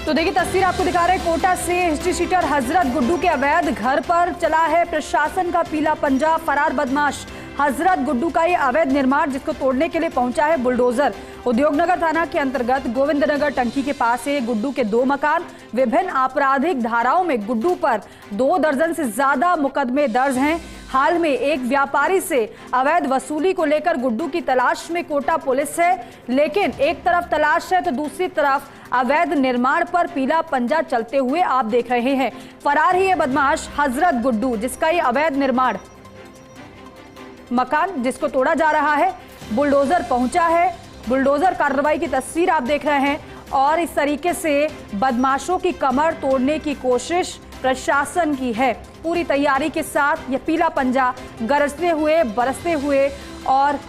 तो देखिए तस्वीर आपको दिखा रहे हैं कोटा से हिस्ट्री शीटर हजरत गुड्डू के अवैध घर पर चला है प्रशासन का पीला पंजा। फरार बदमाश हजरत गुड्डू का ये अवैध निर्माण जिसको तोड़ने के लिए पहुंचा है बुलडोजर। उद्योगनगर थाना के अंतर्गत गोविंदनगर टंकी के पास है गुड्डू के 2 मकान। विभिन्न आपराधिक धाराओं में गुड्डू पर 2 दर्जन से ज्यादा मुकदमे दर्ज हैं। हाल में एक व्यापारी से अवैध वसूली को लेकर गुड्डू की तलाश में कोटा पुलिस है, लेकिन एक तरफ तलाश है तो दूसरी तरफ अवैध निर्माण पर पीला पंजा चलते हुए आप देख रहे हैं। फरार ही है बदमाश हजरत गुड्डू जिसका ये अवैध निर्माण मकान जिसको तोड़ा जा रहा है। बुलडोजर पहुंचा है, बुलडोजर कार्रवाई की तस्वीर आप देख रहे हैं और इस तरीके से बदमाशों की कमर तोड़ने की कोशिश प्रशासन की है। पूरी तैयारी के साथ ये पीला पंजा गरजते हुए बरसते हुए और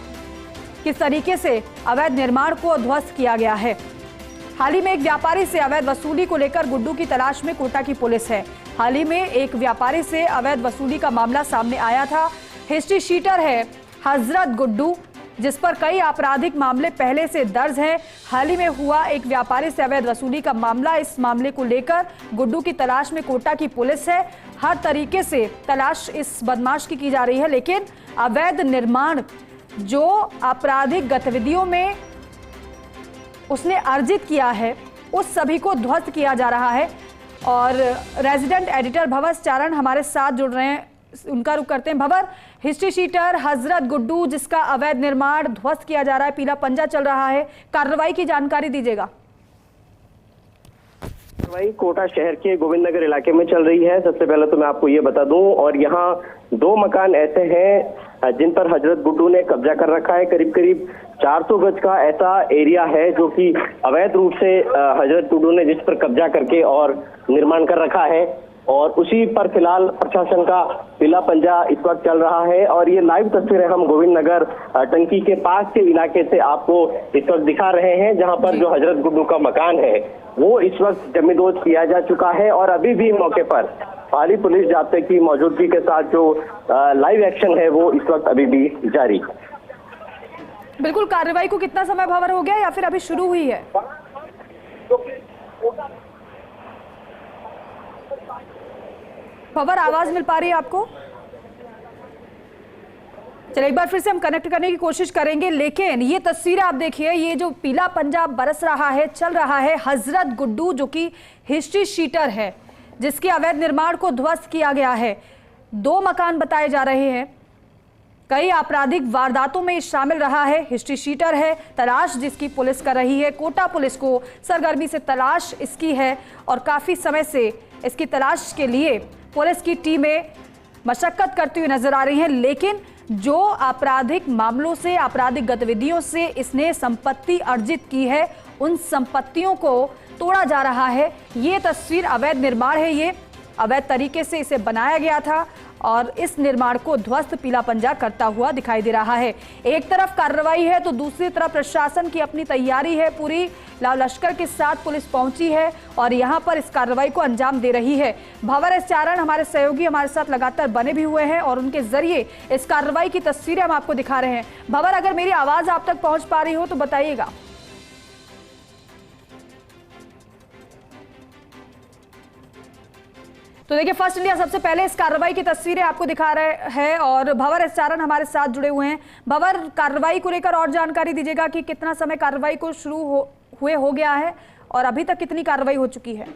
किस तरीके से अवैध निर्माण को ध्वस्त किया गया है। हाल ही में एक व्यापारी से अवैध वसूली को लेकर गुड्डू की तलाश में कोटा की पुलिस है। हाल ही में एक व्यापारी से अवैध वसूली का मामला सामने आया था। हिस्ट्री शीटर है हजरत गुड्डू जिस पर कई आपराधिक मामले पहले से दर्ज हैं। हाल ही में हुआ एक व्यापारी से अवैध वसूली का मामला। इस मामले को लेकर गुड्डू की तलाश में कोटा की पुलिस है। हर तरीके से तलाश इस बदमाश की जा रही है, लेकिन अवैध निर्माण जो आपराधिक गतिविधियों में उसने अर्जित किया है उस सभी को ध्वस्त किया जा रहा है। और रेजिडेंट एडिटर भवर चारण हमारे साथ जुड़ रहे हैं, उनका रुख करते हैं। भवर, हिस्ट्री शीटर हजरत गुड्डू जिसका अवैध निर्माण ध्वस्त किया जा रहा है, पीला पंजा चल रहा है, कार्रवाई की जानकारी दीजिएगा। कार्रवाई कोटा शहर के गोविंदनगर इलाके में चल रही है। सबसे पहले तो मैं आपको ये बता दूं, और यहाँ 2 मकान ऐसे हैं जिन पर हजरत गुड्डू ने कब्जा कर रखा है। करीब करीब 400 गज का ऐसा एरिया है जो कि अवैध रूप से हजरत गुड्डू ने जिस पर कब्जा करके और निर्माण कर रखा है, और उसी पर फिलहाल प्रशासन का पीला पंजा इस वक्त चल रहा है। और ये लाइव तस्वीरें हम गोविंदनगर टंकी के पास के इलाके से आपको इस वक्त दिखा रहे हैं, जहां पर जो हजरत गुड्डू का मकान है वो इस वक्त जमींदोज किया जा चुका है। और अभी भी मौके पर हाली पुलिस जाब्ते की मौजूदगी के साथ जो लाइव एक्शन है वो इस वक्त अभी भी जारी है। बिल्कुल, कार्रवाई को कितना समय भवर हो गया या फिर अभी शुरू हुई है? भवर, आवाज मिल पा रही है आपको? चलिए एक बार फिर से हम कनेक्ट करने की कोशिश करेंगे, लेकिन ये तस्वीरें आप देखिए, ये जो पीला पंजा बरस रहा है, चल रहा है। हजरत गुड्डू जो कि हिस्ट्री शीटर है जिसके अवैध निर्माण को ध्वस्त किया गया है। 2 मकान बताए जा रहे हैं, कई आपराधिक वारदातों में शामिल रहा है। हिस्ट्री शीटर है, तलाश जिसकी पुलिस कर रही है। कोटा पुलिस को सरगर्मी से तलाश इसकी है और काफी समय से इसकी तलाश के लिए पुलिस की टीमें मशक्कत करती हुई नजर आ रही हैं, लेकिन जो आपराधिक मामलों से, आपराधिक गतिविधियों से इसने संपत्ति अर्जित की है उन संपत्तियों को तोड़ा जा रहा है। ये तस्वीर अवैध निर्माण है, ये अवैध तरीके से इसे बनाया गया था और इस निर्माण को ध्वस्त पीला पंजा करता हुआ दिखाई दे रहा है। एक तरफ कार्रवाई है तो दूसरी तरफ प्रशासन की अपनी तैयारी है। पूरी लाव लश्कर के साथ पुलिस पहुंची है और यहां पर इस कार्रवाई को अंजाम दे रही है। भवर चारण हमारे सहयोगी हमारे साथ लगातार बने भी हुए हैं और उनके जरिए इस कार्रवाई की तस्वीरें हम आपको दिखा रहे हैं। भवर, अगर मेरी आवाज आप तक पहुंच पा रही हो तो बताइएगा। तो देखिए, फर्स्ट इंडिया सबसे पहले इस कार्रवाई की तस्वीरें आपको दिखा रहे हैं और भवर चारण हमारे साथ जुड़े हुए हैं। भवर, कार्रवाई को लेकर और जानकारी दीजिएगा कि कितना समय कार्रवाई को शुरू हो गया है और अभी तक कितनी कार्रवाई हो चुकी है?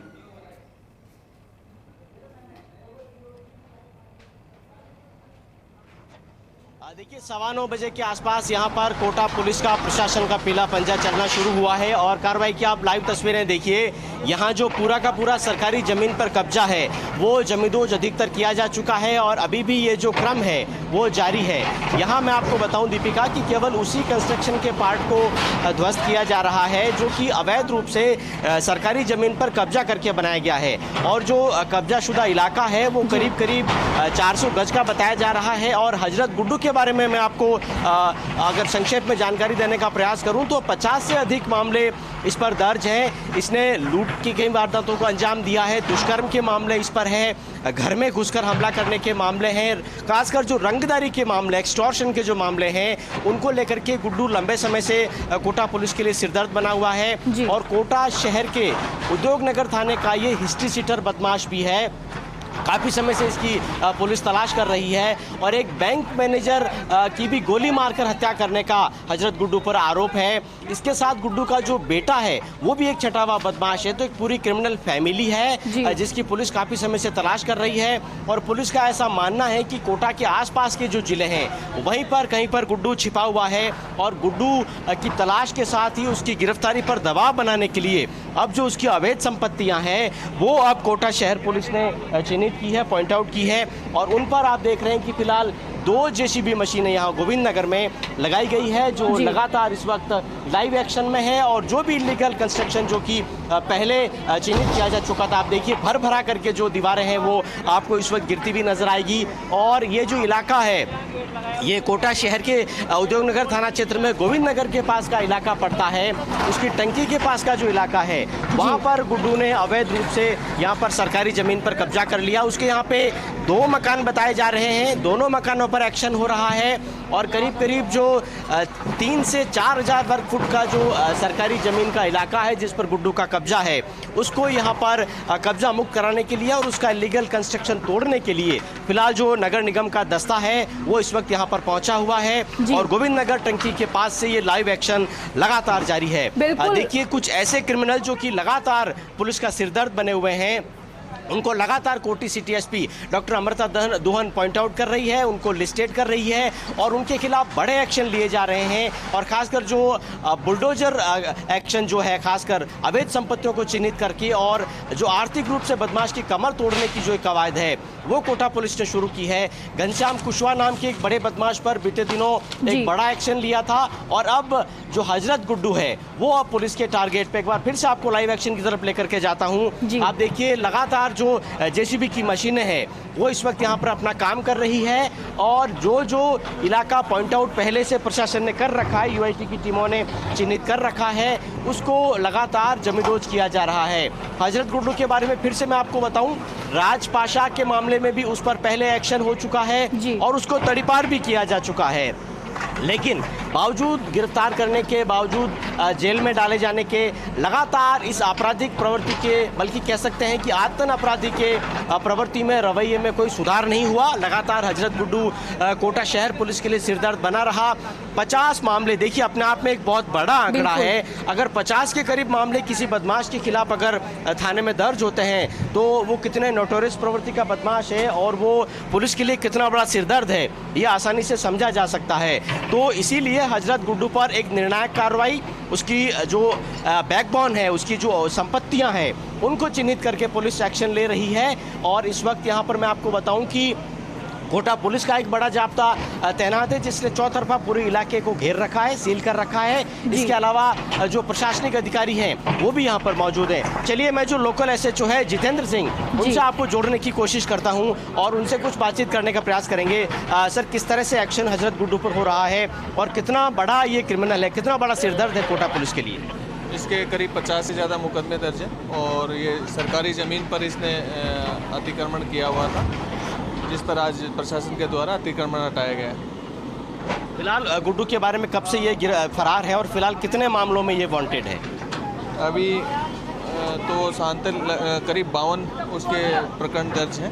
देखिए 9:15 बजे के आसपास यहाँ पर कोटा पुलिस का, प्रशासन का पीला पंजा चलना शुरू हुआ है और कार्रवाई की आप लाइव तस्वीरें देखिए। यहाँ जो पूरा का पूरा सरकारी जमीन पर कब्जा है वो जमींदोज अधिकतर किया जा चुका है और अभी भी ये जो क्रम है वो जारी है। यहाँ मैं आपको बताऊं दीपिका कि केवल उसी कंस्ट्रक्शन के पार्ट को ध्वस्त किया जा रहा है जो कि अवैध रूप से सरकारी जमीन पर कब्जा करके बनाया गया है। और जो कब्जा शुदा इलाका है वो करीब करीब 400 गज का बताया जा रहा है और हजरत गुड्डू के बारे में मैं आपको अगर संक्षेप में जानकारी देने का प्रयास करूं तो 50 से अधिक मामले इस पर दर्ज हैं। इसने लूट की कई वारदातों को अंजाम दिया है, दुष्कर्म के मामले इस पर है, घर में घुसकर हमला करने के मामले हैं, खासकर जो रंगदारी के मामले, एक्सटॉर्शन के जो मामले हैं उनको लेकर के गुड्डू लंबे समय से कोटा पुलिस के लिए सिरदर्द बना हुआ है। और कोटा शहर के उद्योग नगर थाने का ये हिस्ट्री सीटर बदमाश भी है। काफ़ी समय से इसकी पुलिस तलाश कर रही है और एक बैंक मैनेजर की भी गोली मारकर हत्या करने का हजरत गुड्डू पर आरोप है। इसके साथ गुड्डू का जो बेटा है वो भी एक छठा हुआ बदमाश है। तो एक पूरी क्रिमिनल फैमिली है जिसकी पुलिस काफ़ी समय से तलाश कर रही है और पुलिस का ऐसा मानना है कि कोटा के आसपास के जो जिले हैं वहीं पर कहीं पर गुड्डू छिपा हुआ है और गुड्डू की तलाश के साथ ही उसकी गिरफ्तारी पर दबाव बनाने के लिए अब जो उसकी अवैध संपत्तियां हैं वो अब कोटा शहर पुलिस ने चिन्हित की है, पॉइंट आउट की है और उन पर आप देख रहे हैं कि फिलहाल 2 जेसीबी मशीनें यहाँ गोविंद नगर में लगाई गई है जो लगातार इस वक्त लाइव एक्शन में है। और जो भी इलीगल कंस्ट्रक्शन जो कि पहले चिन्हित किया जा चुका था, आप देखिए भर भरा करके जो दीवारें हैं वो आपको इस वक्त गिरती हुई नजर आएगी। और ये जो इलाका है ये कोटा शहर के उद्योग नगर थाना क्षेत्र में गोविंद नगर के पास का इलाका पड़ता है। उसकी टंकी के पास का जो इलाका है वहाँ पर गुड्डू ने अवैध रूप से यहाँ पर सरकारी जमीन पर कब्जा कर लिया। उसके यहाँ पे 2 मकान बताए जा रहे हैं, दोनों मकानों पर एक्शन हो रहा है और करीब करीब जो 3 से 4 हज़ार वर्ग फुट का जो सरकारी जमीन का इलाका है जिस पर गुड्डू का कब्जा है उसको यहाँ पर कब्जा मुक्त कराने के लिए और उसका इलीगल कंस्ट्रक्शन तोड़ने के लिए फिलहाल जो नगर निगम का दस्ता है वो इस वक्त यहाँ पर पहुंचा हुआ है और गोविंद नगर टंकी के पास से ये लाइव एक्शन लगातार जारी है। देखिए कुछ ऐसे क्रिमिनल जो कि लगातार पुलिस का सिरदर्द बने हुए हैं उनको लगातार कोटी city SP doctor Amrita Duhan point out कर रही है, उनको लिस्टेड कर रही है और उनके खिलाफ बड़े एक्शन लिए जा रहे हैं। और खासकर जो बुलडोजर एक्शन जो है खासकर अवैध संपत्तियों को चिन्हित करके और जो आर्थिक रूप से बदमाश की कमर तोड़ने की जो कवायद है वो कोटा पुलिस ने शुरू की है। घनश्याम कुशवाहा नाम के एक बड़े बदमाश पर बीते दिनों एक बड़ा एक्शन लिया था और अब जो हजरत गुड्डू है वो अब पुलिस के टारगेट पे। एक बार फिर से आपको लाइव एक्शन की तरफ लेकर के जाता हूँ। आप देखिए लगातार जो जेसीबी की मशीनें हैं वो इस वक्त यहाँ पर अपना काम कर रही है और जो इलाका पॉइंट आउट पहले से प्रशासन ने कर रखा है, यूआईटी की टीमों ने चिन्हित कर रखा है, उसको लगातार जमींदोज किया जा रहा है। हजरत गुड्डू के बारे में फिर से मैं आपको बताऊं, राजपाशा के मामले में भी उस पर पहले एक्शन हो चुका है और उसको तड़ीपार भी किया जा चुका है। लेकिन बावजूद गिरफ्तार करने के बावजूद जेल में डाले जाने के लगातार इस आपराधिक प्रवृत्ति के बल्कि कह सकते हैं कि आतंक अपराधी के प्रवृत्ति में रवैये में कोई सुधार नहीं हुआ। लगातार हजरत गुड्डू कोटा शहर पुलिस के लिए सिरदर्द बना रहा। 50 मामले देखिए अपने आप में एक बहुत बड़ा आंकड़ा है। अगर 50 के करीब मामले किसी बदमाश के खिलाफ अगर थाने में दर्ज होते हैं तो वो कितने नोटोरियस प्रवृत्ति का बदमाश है और वो पुलिस के लिए कितना बड़ा सिरदर्द है ये आसानी से समझा जा सकता है। तो इसीलिए हजरत गुड्डू पर एक निर्णायक कार्रवाई, उसकी जो बैकबोन है, उसकी जो संपत्तियां हैं उनको चिन्हित करके पुलिस एक्शन ले रही है। और इस वक्त यहाँ पर मैं आपको बताऊं कि कोटा पुलिस का एक बड़ा जाब्ता तैनात है जिसने चौतरफा पूरे इलाके को घेर रखा है, सील कर रखा है। इसके अलावा जो प्रशासनिक अधिकारी हैं वो भी यहाँ पर मौजूद हैं। चलिए मैं जो लोकल एसएचओ है जितेंद्र सिंह उनसे आपको जोड़ने की कोशिश करता हूँ और उनसे कुछ बातचीत करने का प्रयास करेंगे। सर, किस तरह से एक्शन हजरत गुड्डू पर हो रहा है और कितना बड़ा ये क्रिमिनल है, कितना बड़ा सिरदर्द है कोटा पुलिस के लिए? इसके करीब 50 से ज़्यादा मुकदमे दर्ज हैं और ये सरकारी ज़मीन पर इसने अतिक्रमण किया हुआ था जिस पर आज प्रशासन के द्वारा अतिक्रमण हटाया गया है। फिलहाल गुड्डू के बारे में कब से ये फरार है और फिलहाल कितने मामलों में ये वांटेड है? अभी तो सांतल करीब 52 उसके प्रकरण दर्ज हैं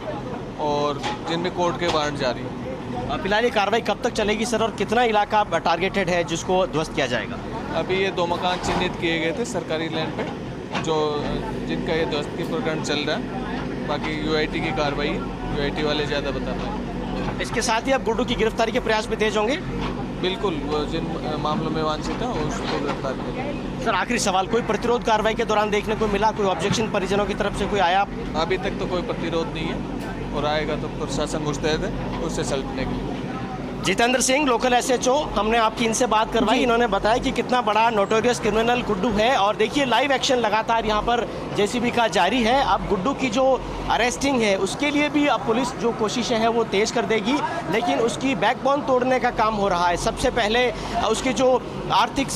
और जिनमें कोर्ट के वारंट जारी हैं। फिलहाल ये कार्रवाई कब तक चलेगी सर और कितना इलाका टारगेटेड है जिसको ध्वस्त किया जाएगा? अभी ये 2 मकान चिन्हित किए गए थे सरकारी लैंड पे जो जिनका ये ध्वस्त की प्रकरण चल रहा है। बाकी यूआईटी की कार्रवाई, यूआईटी वाले ज़्यादा बता रहे हैं। इसके साथ ही अब गुड्डू की गिरफ्तारी के प्रयास भी तेज होंगे? बिल्कुल, वो जिन मामलों में वांछित है उसको गिरफ्तार करेंगे। सर, आखिरी सवाल, कोई प्रतिरोध कार्रवाई के दौरान देखने को मिला, कोई ऑब्जेक्शन परिजनों की तरफ से कोई आया? अभी तक तो कोई प्रतिरोध नहीं है और आएगा तो प्रशासन मुस्तैद है उससे सलटने के लिए। जितेंद्र सिंह, लोकल एसएचओ, हमने आपकी इनसे बात करवाई। इन्होंने बताया कि कितना बड़ा नोटोरियस क्रिमिनल गुड्डू है और देखिए लाइव एक्शन लगातार यहाँ पर जेसीबी का जारी है। अब गुड्डू की जो अरेस्टिंग है उसके लिए भी अब पुलिस जो कोशिशें हैं वो तेज़ कर देगी, लेकिन उसकी बैकबोन तोड़ने का काम हो रहा है। सबसे पहले उसकी जो आर्थिक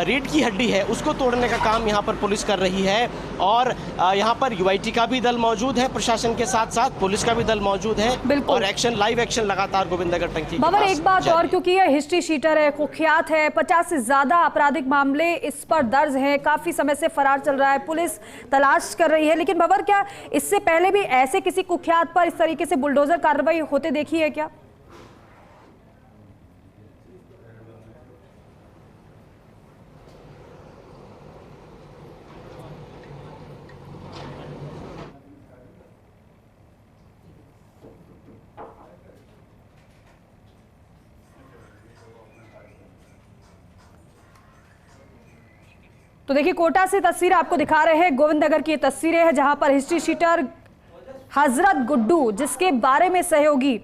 रीढ़ की हड्डी है उसको तोड़ने का काम यहाँ पर पुलिस कर रही है। और यहाँ पर यूआईटी का भी दल मौजूद है, प्रशासन के साथ साथ पुलिस का भी दल मौजूद है और एक्शन, लाइव एक्शन लगातार गोविंदनगर टंकी। बाबर, एक बात और, क्योंकि यह हिस्ट्री शीटर है, कुख्यात है, 50 से ज्यादा आपराधिक मामले इस पर दर्ज हैं, काफी समय से फरार चल रहा है, पुलिस तलाश कर रही है, लेकिन बाबर क्या इससे पहले भी ऐसे किसी कुख्यात पर इस तरीके से बुलडोजर कार्रवाई होते देखी है क्या? तो देखिए, कोटा से तस्वीर आपको दिखा रहे हैं, गोविंदनगर की तस्वीरें हैं जहां पर हिस्ट्री शीटर हजरत गुड्डू, जिसके बारे में सहयोगी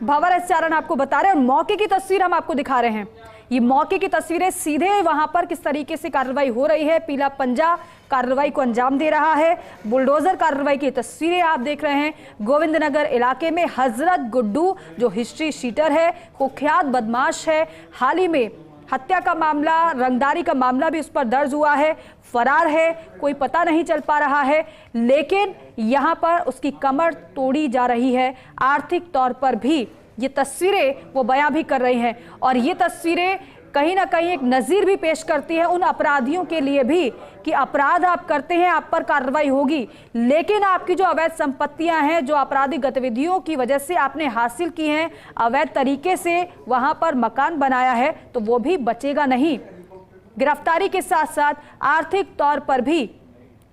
भंवर एस चारण आपको बता रहे हैं, और मौके की तस्वीर हम आपको दिखा रहे हैं। ये मौके की तस्वीरें, सीधे वहां पर किस तरीके से कार्रवाई हो रही है, पीला पंजा कार्रवाई को अंजाम दे रहा है, बुलडोजर कार्रवाई की तस्वीरें आप देख रहे हैं। गोविंदनगर इलाके में हजरत गुड्डू जो हिस्ट्री शीटर है, कुख्यात बदमाश है, हाल ही में हत्या का मामला, रंगदारी का मामला भी उस पर दर्ज हुआ है, फरार है, कोई पता नहीं चल पा रहा है, लेकिन यहां पर उसकी कमर तोड़ी जा रही है। आर्थिक तौर पर भी ये तस्वीरें वो बयां भी कर रही हैं, और ये तस्वीरें कहीं ना कहीं एक नज़ीर भी पेश करती है उन अपराधियों के लिए भी कि अपराध आप करते हैं, आप पर कार्रवाई होगी, लेकिन आपकी जो अवैध संपत्तियां हैं, जो आपराधिक गतिविधियों की वजह से आपने हासिल की हैं, अवैध तरीके से वहां पर मकान बनाया है, तो वो भी बचेगा नहीं। गिरफ्तारी के साथ साथ आर्थिक तौर पर भी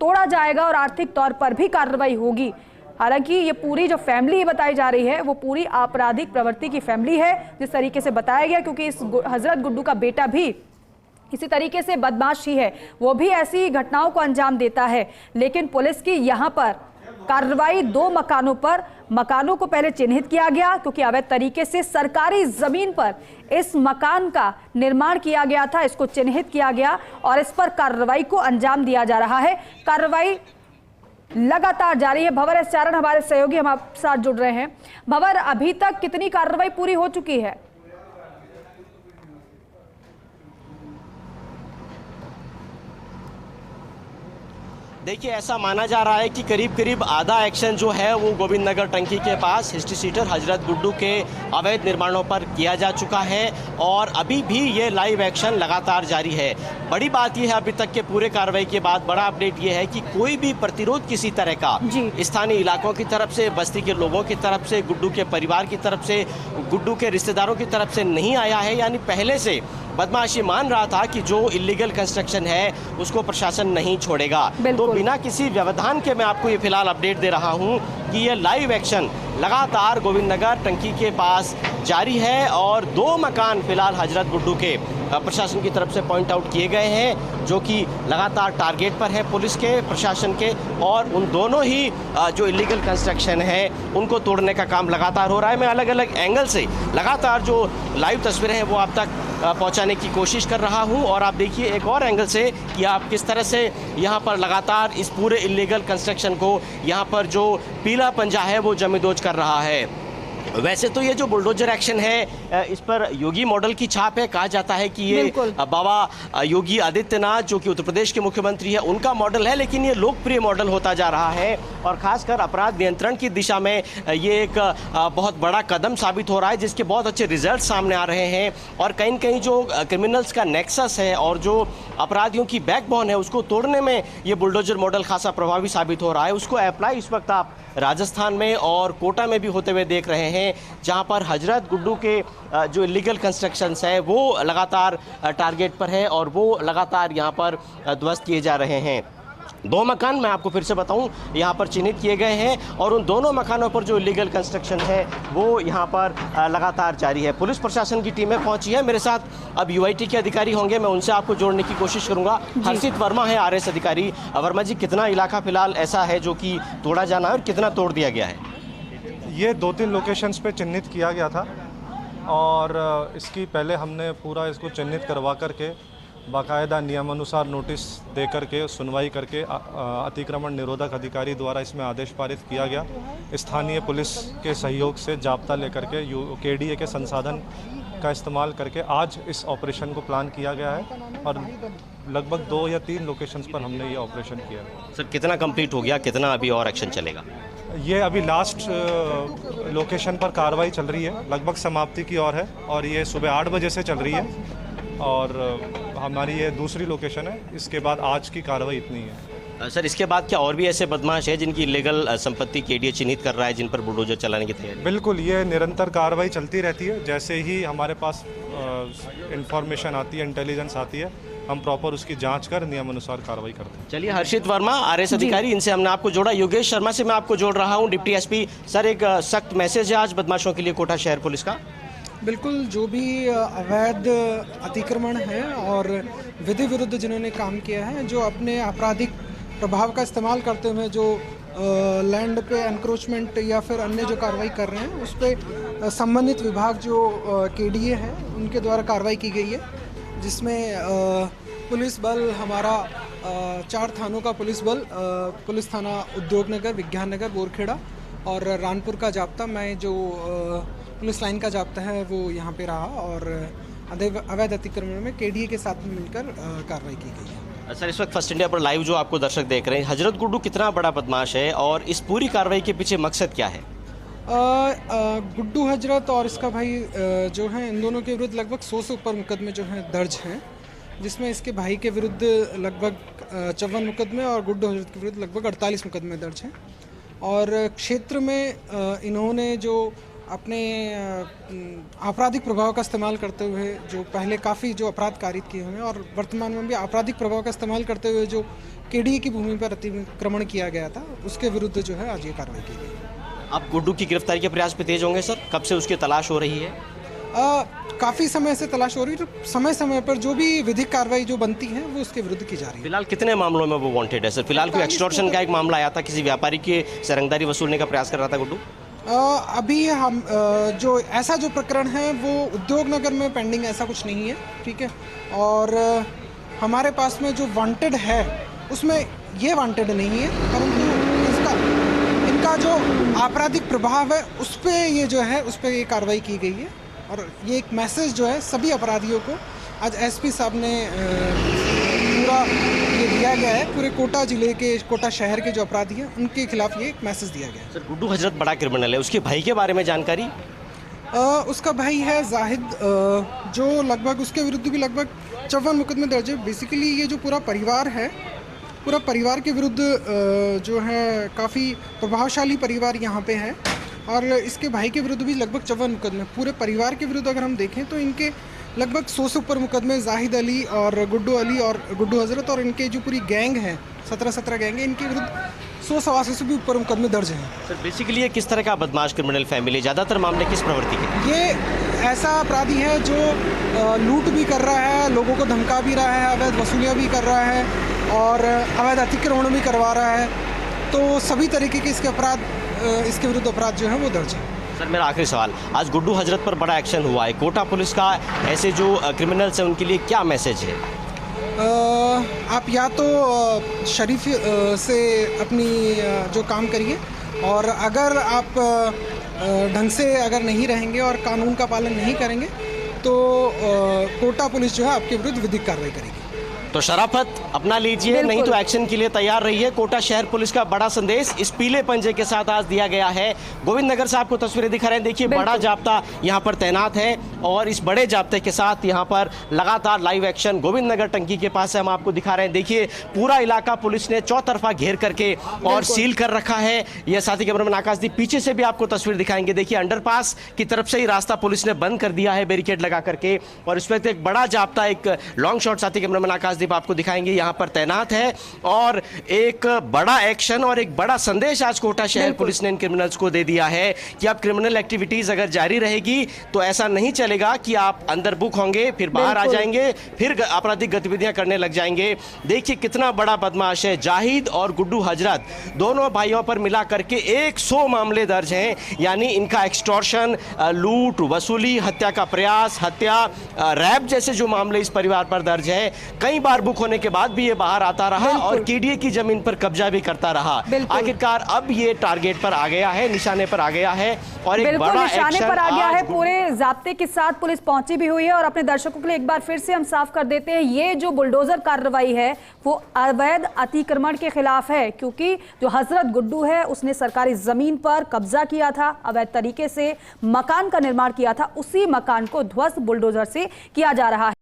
तोड़ा जाएगा और आर्थिक तौर पर भी कार्रवाई होगी। हालांकि ये पूरी जो फैमिली बताई जा रही है वो पूरी आपराधिक प्रवृत्ति की फैमिली है, जिस तरीके से बताया गया, क्योंकि इस हजरत गुड्डू का बेटा भी इसी तरीके से बदमाश ही है, वो भी ऐसी घटनाओं को अंजाम देता है। लेकिन पुलिस की यहाँ पर कार्रवाई 2 मकानों पर, मकानों को पहले चिन्हित किया गया क्योंकि अवैध तरीके से सरकारी जमीन पर इस मकान का निर्माण किया गया था, इसको चिन्हित किया गया और इस पर कार्रवाई को अंजाम दिया जा रहा है। कार्रवाई लगातार जारी है। भंवर एस चारण हमारे सहयोगी हम आपके साथ जुड़ रहे हैं। भंवर, अभी तक कितनी कार्रवाई पूरी हो चुकी है? देखिए, ऐसा माना जा रहा है कि करीब करीब आधा एक्शन जो है वो गोविंदनगर टंकी के पास हिस्ट्री शीटर हजरत गुड्डू के अवैध निर्माणों पर किया जा चुका है और अभी भी ये लाइव एक्शन लगातार जारी है। बड़ी बात यह है, अभी तक के पूरे कार्रवाई के बाद बड़ा अपडेट ये है कि कोई भी प्रतिरोध किसी तरह का स्थानीय इलाकों की तरफ से, बस्ती के लोगों की तरफ से, गुड्डू के परिवार की तरफ से, गुड्डू के रिश्तेदारों की तरफ से नहीं आया है। यानी पहले से बदमाश ये मान रहा था कि जो इलीगल कंस्ट्रक्शन है उसको प्रशासन नहीं छोड़ेगा। तो बिना किसी व्यवधान के मैं आपको ये फिलहाल अपडेट दे रहा हूँ कि ये लाइव एक्शन लगातार गोविंदनगर टंकी के पास जारी है और 2 मकान फिलहाल हजरत गुड्डू के प्रशासन की तरफ से पॉइंट आउट किए गए हैं, जो कि लगातार टारगेट पर है पुलिस के, प्रशासन के, और उन दोनों ही जो इलीगल कंस्ट्रक्शन है उनको तोड़ने का काम लगातार हो रहा है। मैं अलग अलग एंगल से लगातार जो लाइव तस्वीरें हैं वो आप तक पहुंचाने की कोशिश कर रहा हूं और आप देखिए एक और एंगल से कि आप किस तरह से यहां पर लगातार इस पूरे इलीगल कंस्ट्रक्शन को यहां पर जो पीला पंजा है वो जमींदोज कर रहा है। वैसे तो ये जो बुलडोजर एक्शन है इस पर योगी मॉडल की छाप है। कहा जाता है कि ये बाबा योगी आदित्यनाथ जो कि उत्तर प्रदेश के मुख्यमंत्री है उनका मॉडल है, लेकिन ये लोकप्रिय मॉडल होता जा रहा है और खासकर अपराध नियंत्रण की दिशा में ये एक बहुत बड़ा कदम साबित हो रहा है, जिसके बहुत अच्छे रिजल्ट सामने आ रहे हैं और कहीं न कहीं जो क्रिमिनल्स का नेक्सस है और जो अपराधियों की बैकबोन है उसको तोड़ने में ये बुलडोजर मॉडल खासा प्रभावी साबित हो रहा है। उसको अप्लाई इस वक्त आप राजस्थान में और कोटा में भी होते हुए देख रहे हैं, जहां पर हजरत गुड्डू के जो इलीगल कंस्ट्रक्शंस है वो लगातार टारगेट पर है और वो लगातार यहां पर ध्वस्त किए जा रहे हैं। 2 मकान मैं आपको फिर से बताऊं यहाँ पर चिन्हित किए गए हैं और उन दोनों मकानों पर जो इलीगल कंस्ट्रक्शन है वो यहाँ पर लगातार जारी है। पुलिस प्रशासन की टीमें पहुंची है, मेरे साथ अब यूआईटी के अधिकारी होंगे, मैं उनसे आपको जोड़ने की कोशिश करूंगा। हर्षित वर्मा है आरएस अधिकारी। वर्मा जी, कितना इलाका फिलहाल ऐसा है जो कि तोड़ा जाना है और कितना तोड़ दिया गया है? ये 2-3 लोकेशंस पे चिन्हित किया गया था और इसकी पहले हमने पूरा इसको चिन्हित करवा करके बाकायदा नियमानुसार नोटिस दे करके सुनवाई करके अतिक्रमण निरोधक अधिकारी द्वारा इसमें आदेश पारित किया गया। स्थानीय पुलिस के सहयोग से जाब्ता लेकर के KDA के संसाधन का इस्तेमाल करके आज इस ऑपरेशन को प्लान किया गया है और लगभग 2 या 3 लोकेशंस पर हमने ये ऑपरेशन किया है। सर कितना कंप्लीट हो गया, कितना अभी और एक्शन चलेगा? ये अभी लास्ट लोकेशन पर कार्रवाई चल रही है, लगभग समाप्ति की ओर है और ये सुबह 8 बजे से चल रही है और हमारी ये दूसरी लोकेशन है। इसके बाद आज की कार्रवाई इतनी है। सर इसके बाद क्या और भी ऐसे बदमाश है जिनकी इलीगल संपत्ति KDA चिन्हित कर रहा है, जिन पर बुलडोजर चलाने की तैयारी? बिल्कुल, ये निरंतर कार्रवाई चलती रहती है। जैसे ही हमारे पास इंफॉर्मेशन आती है, इंटेलिजेंस आती है, हम प्रॉपर उसकी जांच कर नियमानुसार कार्रवाई करते हैं। चलिए, हर्षित वर्मा RS अधिकारी, इनसे हमने आपको जोड़ा। योगेश शर्मा से मैं आपको जोड़ रहा हूँ, डिप्टी SP। सर एक सख्त मैसेज है आज बदमाशों के लिए कोटा शहर पुलिस का। बिल्कुल, जो भी अवैध अतिक्रमण है और विधि विरुद्ध जिन्होंने काम किया है, जो अपने आपराधिक प्रभाव का इस्तेमाल करते हुए जो लैंड पे एनक्रोचमेंट या फिर अन्य जो कार्रवाई कर रहे हैं, उस पर संबंधित विभाग जो KDA है उनके द्वारा कार्रवाई की गई है, जिसमें पुलिस बल हमारा 4 थानों का पुलिस बल, पुलिस थाना उद्योग नगर, विज्ञान नगर, बोरखेड़ा और रानपुर का जाब्ता, मैं जो पुलिस लाइन का जाब्ता है वो यहाँ पे रहा और अवैध अतिक्रमण में KDA के साथ मिलकर कार्रवाई की गई है। सर इस वक्त फर्स्ट इंडिया पर लाइव जो आपको दर्शक देख रहे हैं, हजरत गुड्डू कितना बड़ा बदमाश है और इस पूरी कार्रवाई के पीछे मकसद क्या है? गुड्डू हजरत और इसका भाई जो हैं, इन दोनों के विरुद्ध लगभग 100 से ऊपर मुकदमे जो हैं दर्ज हैं, जिसमें इसके भाई के विरुद्ध लगभग 54 मुकदमे और गुड्डू हजरत के विरुद्ध लगभग 48 मुकदमे दर्ज हैं। और क्षेत्र में इन्होंने जो अपने आपराधिक प्रभाव का इस्तेमाल करते हुए जो पहले काफ़ी जो अपराध कारित किए हुए हैं और वर्तमान में भी आपराधिक प्रभाव का इस्तेमाल करते हुए जो KDA की भूमि पर अतिक्रमण किया गया था, उसके विरुद्ध जो है आज ये कार्रवाई की गई। अब गुड्डू की गिरफ्तारी के प्रयास पे तेज होंगे सर? कब से उसकी तलाश हो रही है? काफ़ी समय से तलाश हो रही है, तो समय समय पर जो भी विधिक कार्रवाई जो बनती है वो उसके विरुद्ध की जा रही है। फिलहाल कितने मामलों में वो वांटेड है सर? फिलहाल कोई एक्सटॉर्शन का एक मामला आया था, किसी व्यापारी के से रंगदारी वसूलने का प्रयास कर रहा था गुड्डू? अभी हम जो ऐसा जो प्रकरण है वो उद्योग नगर में पेंडिंग, ऐसा कुछ नहीं है, ठीक है। और हमारे पास में जो वांटेड है उसमें ये वांटेड नहीं है, परंतु इनका जो आपराधिक प्रभाव है उस पर ये जो है उस पर ये कार्रवाई की गई है। और ये एक मैसेज जो है सभी अपराधियों को आज SP साहब ने पूरा ये दिया गया है, पूरे कोटा जिले के, कोटा शहर के जो अपराधी हैं उनके खिलाफ ये एक मैसेज दिया गया है। सर गुड्डू हजरत बड़ा क्रिमिनल है, उसके भाई के बारे में जानकारी? उसका भाई है जाहिद, जो लगभग उसके विरुद्ध भी लगभग 54 मुकदमे दर्ज है। बेसिकली ये जो पूरा परिवार है, पूरा परिवार के विरुद्ध जो है काफ़ी प्रभावशाली परिवार यहाँ पे है और इसके भाई के विरुद्ध भी लगभग 54 मुकदमे। पूरे परिवार के विरुद्ध अगर हम देखें तो इनके लगभग 100 से ऊपर मुकदमे जाहिद अली और गुड्डू हजरत और इनके जो पूरी गैंग है, 17 गैंग है, इनके विरुद्ध 100 से भी ऊपर मुकदमे दर्ज हैं। सर बेसिकली ये किस तरह का बदमाश क्रिमिनल फैमिली, ज़्यादातर मामले किस प्रवृत्ति के? ये ऐसा अपराधी है जो लूट भी कर रहा है, लोगों को धमका भी रहा है, अवैध वसूलियाँ भी कर रहा है और अवैध अतिक्रमण भी करवा रहा है। तो सभी तरीके के इसके अपराध, इसके विरुद्ध अपराध जो है वो दर्ज है। सर मेरा आखिरी सवाल, आज गुड्डू हजरत पर बड़ा एक्शन हुआ है, कोटा पुलिस का ऐसे जो क्रिमिनल्स हैं उनके लिए क्या मैसेज है? आप या तो शरीफ से अपनी जो काम करिए और अगर आप ढंग से अगर नहीं रहेंगे और कानून का पालन नहीं करेंगे तो कोटा पुलिस जो है आपके विरुद्ध विधिक कार्रवाई करेगी। तो शराफत अपना लीजिए, नहीं तो एक्शन के लिए तैयार रहिए। कोटा शहर पुलिस का बड़ा संदेश इस पीले पंजे के साथ आज दिया गया है। गोविंद नगर से आपको तस्वीरें दिखा रहे हैं, देखिए बड़ा जाब्ता यहाँ पर तैनात है और इस बड़े जाब्ते के साथ यहाँ पर लगातार लाइव एक्शन गोविंद नगर टंकी के पास से हम आपको दिखा रहे हैं। देखिए पूरा इलाका पुलिस ने चौतरफा घेर करके और सील कर रखा है। यह साथी कैमरामैन आकाशदीप पीछे से भी आपको तस्वीर दिखाएंगे। देखिए अंडरपास की तरफ से ही रास्ता पुलिस ने बंद कर दिया है बैरिकेड लगा करके और इस वक्त एक बड़ा जाब्ता, एक लॉन्ग शॉट साथी कैमरामैन आकाशदीप क्लिप आपको दिखाएंगे, यहाँ पर तैनात है। और एक बड़ा एक्शन और एक बड़ा संदेश आज कोटा शहर पुलिस ने इन क्रिमिनल्स को दे दिया है कि अब क्रिमिनल एक्टिविटीज अगर जारी रहेगी तो ऐसा नहीं चलेगा कि आप अंदर बुक होंगे, फिर बाहर आ जाएंगे, फिर आपराधिक गतिविधियां करने लग जाएंगे। देखिए कितना बड़ा बदमाश है। जाहिद और गुड्डू हजरत दोनों भाइयों पर मिला करके 100 मामले दर्ज हैं, यानी इनका एक्सटॉर्शन, लूट, वसूली, हत्या का प्रयास, हत्या, रैप जैसे जो मामले इस परिवार पर दर्ज है। कई बार बुक होने के बाद भी ये बाहर आता रहा और केडीए की जमीन पर कब्जा भी करता रहा। आखिरकार अब ये टारगेट पर आ गया है, निशाने पर आ गया है और एक बड़ा निशाने पर आ गया है। पूरे जाब्ते के साथ पुलिस पहुंची भी हुई है। और अपने दर्शकों के लिए एक बार फिर से हम साफ कर देते हैं, ये जो बुलडोजर कार्रवाई है वो अवैध अतिक्रमण के खिलाफ है, क्योंकि जो हजरत गुड्डू है उसने सरकारी जमीन पर कब्जा किया था, अवैध तरीके से मकान का निर्माण किया था, उसी मकान को ध्वस्त बुलडोजर से किया जा रहा है।